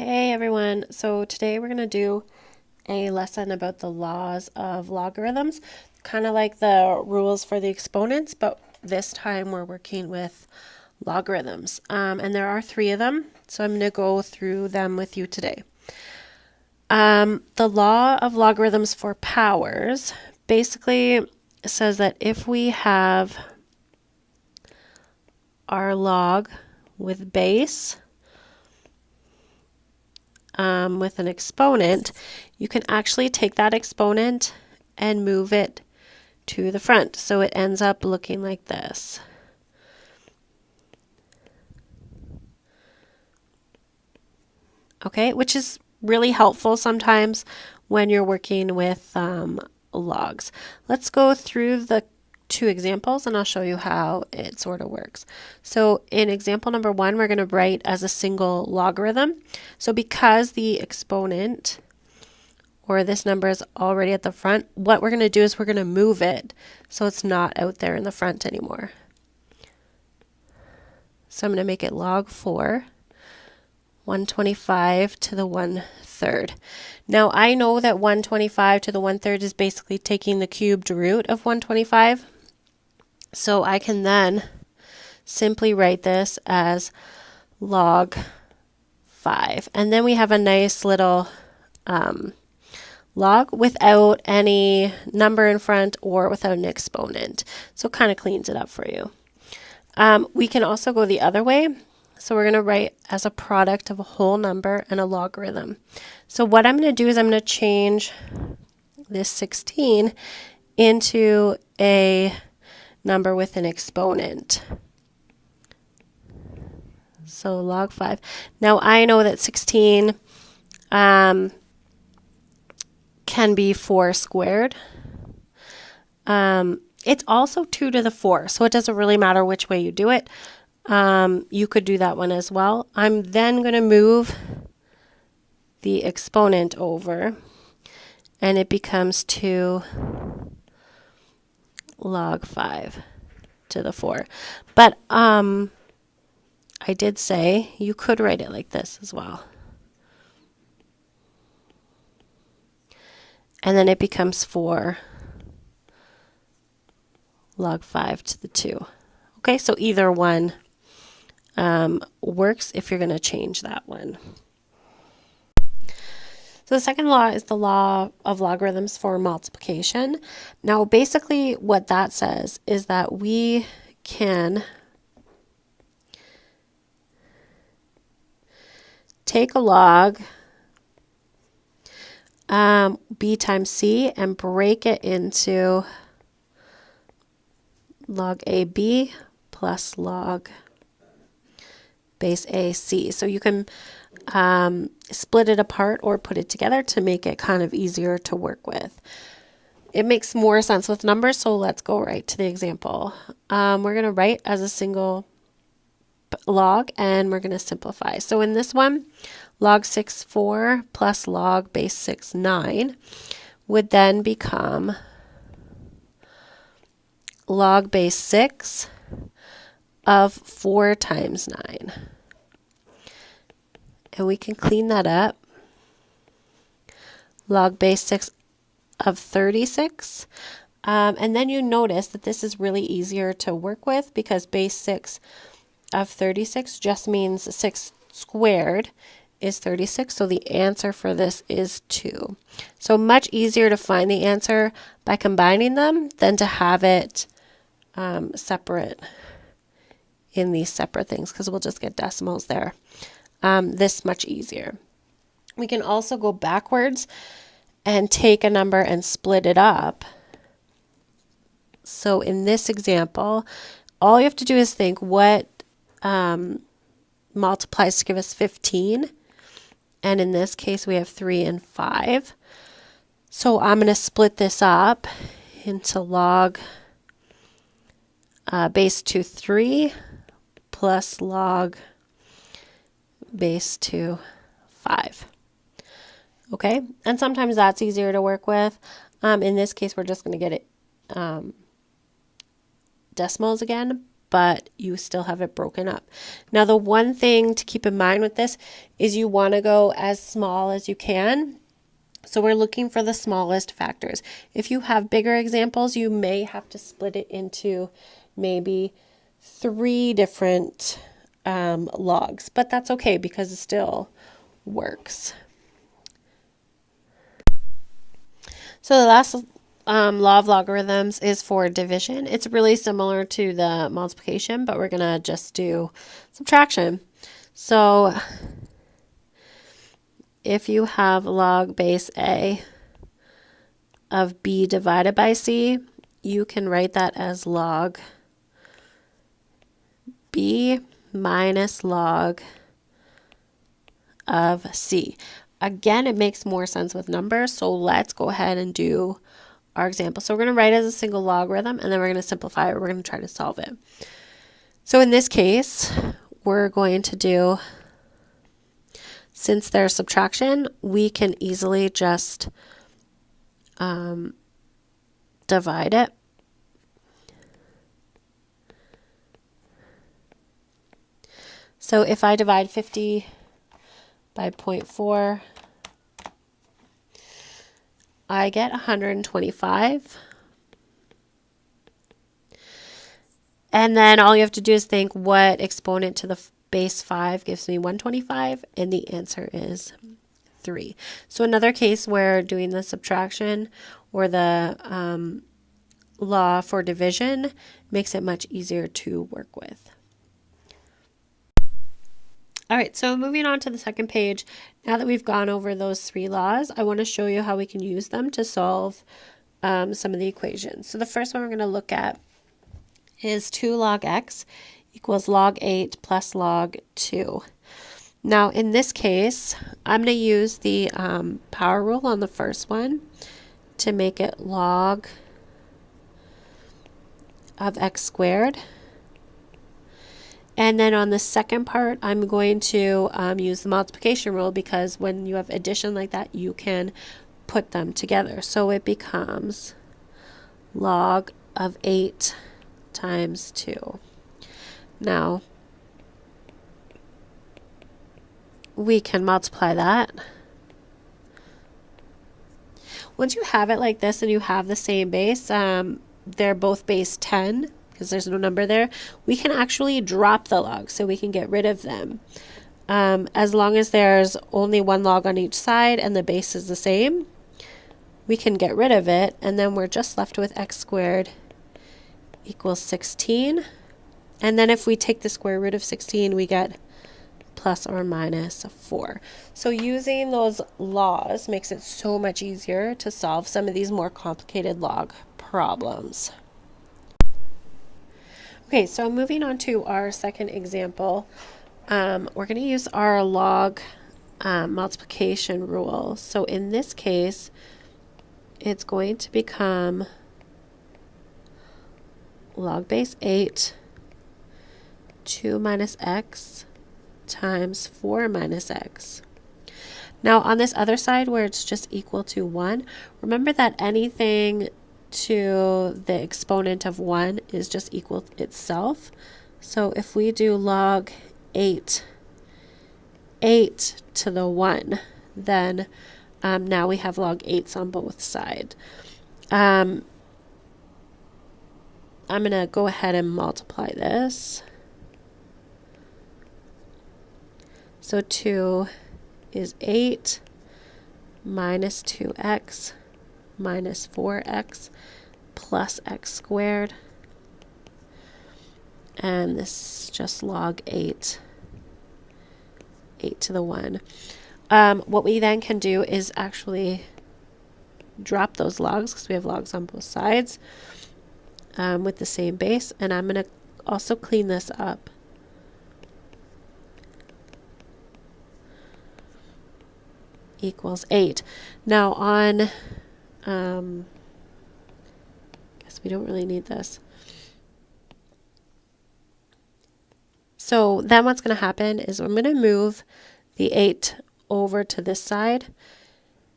Hey everyone, so today we're going to do a lesson about the laws of logarithms, kind of like the rules for the exponents, but this time we're working with logarithms. And there are three of them, so I'm going to go through them with you today. The law of logarithms for powers basically says that if we have our log with base, with an exponent, you can actually take that exponent and move it to the front. So it ends up looking like this. Okay, which is really helpful sometimes when you're working with logs. Let's go through the two examples and I'll show you how it sort of works. So in example number 1, we're going to write as a single logarithm. So because the exponent or this number is already at the front, what we're going to do is we're going to move it so it's not out there in the front anymore. So I'm going to make it log 4, 125 to the 1/3. Now I know that 125 to the 1/3 is basically taking the cubed root of 125. So I can then simply write this as log 5. And then we have a nice little log without any number in front or without an exponent. So it kind of cleans it up for you. We can also go the other way. So we're going to write as a product of a whole number and a logarithm. So what I'm going to do is I'm going to change this 16 into a number with an exponent. So log 5. Now I know that 16 can be 4 squared. It's also 2 to the 4, so it doesn't really matter which way you do it. You could do that one as well. I'm then going to move the exponent over, and it becomes 2 log 5 to the 4. But I did say you could write it like this as well. And then it becomes 4 log 5 to the 2. Okay, so either one works if you're going to change that one. So the second law is the law of logarithms for multiplication. Now basically what that says is that we can take a log b times c and break it into log ab plus log base ac. So you can split it apart or put it together to make it kind of easier to work with. It makes more sense with numbers, so let's go right to the example. We're going to write as a single log and we're going to simplify. So in this one, log 6 4 plus log base 6 9 would then become log base 6 of 4 times 9. And we can clean that up. Log base 6 of 36. And then you notice that this is really easier to work with because base 6 of 36 just means 6 squared is 36. So the answer for this is 2. So much easier to find the answer by combining them than to have it separate in these separate things because we'll just get decimals there. This much easier. We can also go backwards and take a number and split it up. So in this example, all you have to do is think what multiplies to give us 15. And in this case, we have 3 and 5. So I'm going to split this up into log base 2 3 plus log base 2 5. Okay, and sometimes that's easier to work with. In this case, we're just going to get it decimals again, but you still have it broken up. Now, the one thing to keep in mind with this is you want to go as small as you can. So we're looking for the smallest factors. If you have bigger examples, you may have to split it into maybe 3 different logs, but that's okay because it still works. So the last law of logarithms is for division. It's really similar to the multiplication, but we're going to just do subtraction. So if you have log base A of B divided by C, you can write that as log B minus log of C. Again, it makes more sense with numbers, so let's go ahead and do our example. So we're going to write it as a single logarithm, and then we're going to simplify it. We're going to try to solve it. So in this case, we're going to do, since there's subtraction, we can easily just divide it. So if I divide 50 by 0.4, I get 125. And then all you have to do is think what exponent to the base 5 gives me 125, and the answer is 3. So another case where doing the subtraction or the law for division makes it much easier to work with. All right, so moving on to the second page, now that we've gone over those 3 laws, I want to show you how we can use them to solve some of the equations. So the first one we're going to look at is 2 log x equals log 8 plus log 2. Now in this case, I'm going to use the power rule on the first one to make it log of x squared. And then on the second part, I'm going to use the multiplication rule because when you have addition like that, you can put them together. So it becomes log of 8 times 2. Now, we can multiply that. Once you have it like this and you have the same base, they're both base 10, because there's no number there, we can actually drop the logs so we can get rid of them. As long as there's only 1 log on each side and the base is the same, we can get rid of it, and then we're just left with x squared equals 16. And then if we take the square root of 16, we get plus or minus 4. So using those laws makes it so much easier to solve some of these more complicated log problems. Okay, so moving on to our second example, we're going to use our log multiplication rule. So in this case, it's going to become log base 8, 2 minus x times 4 minus x. Now on this other side where it's just equal to 1, remember that anything to the exponent of 1 is just equal itself. So if we do log 8 to the 1, then now we have log 8s on both sides. I'm going to go ahead and multiply this. So 2 is 8 minus 2x minus 4x plus x squared. And this is just log 8 to the 1. What we then can do is actually drop those logs because we have logs on both sides with the same base. And I'm going to also clean this up. Equals 8. Now on, guess we don't really need this. So then what's going to happen is I'm going to move the 8 over to this side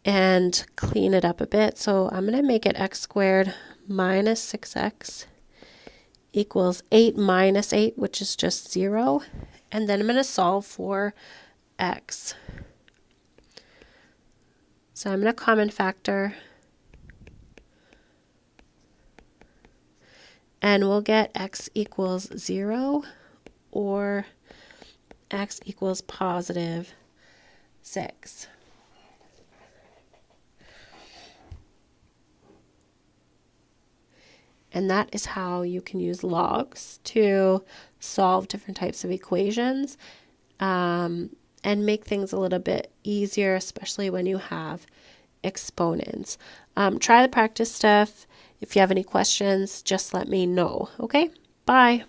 and clean it up a bit. So I'm going to make it x squared minus 6x equals 8 minus 8, which is just 0. And then I'm going to solve for x. So I'm going to common factor. And we'll get x equals 0 or x equals positive 6. And that is how you can use logs to solve different types of equations and make things a little bit easier, especially when you have exponents. Try the practice stuff. If you have any questions, just let me know. Okay? Bye.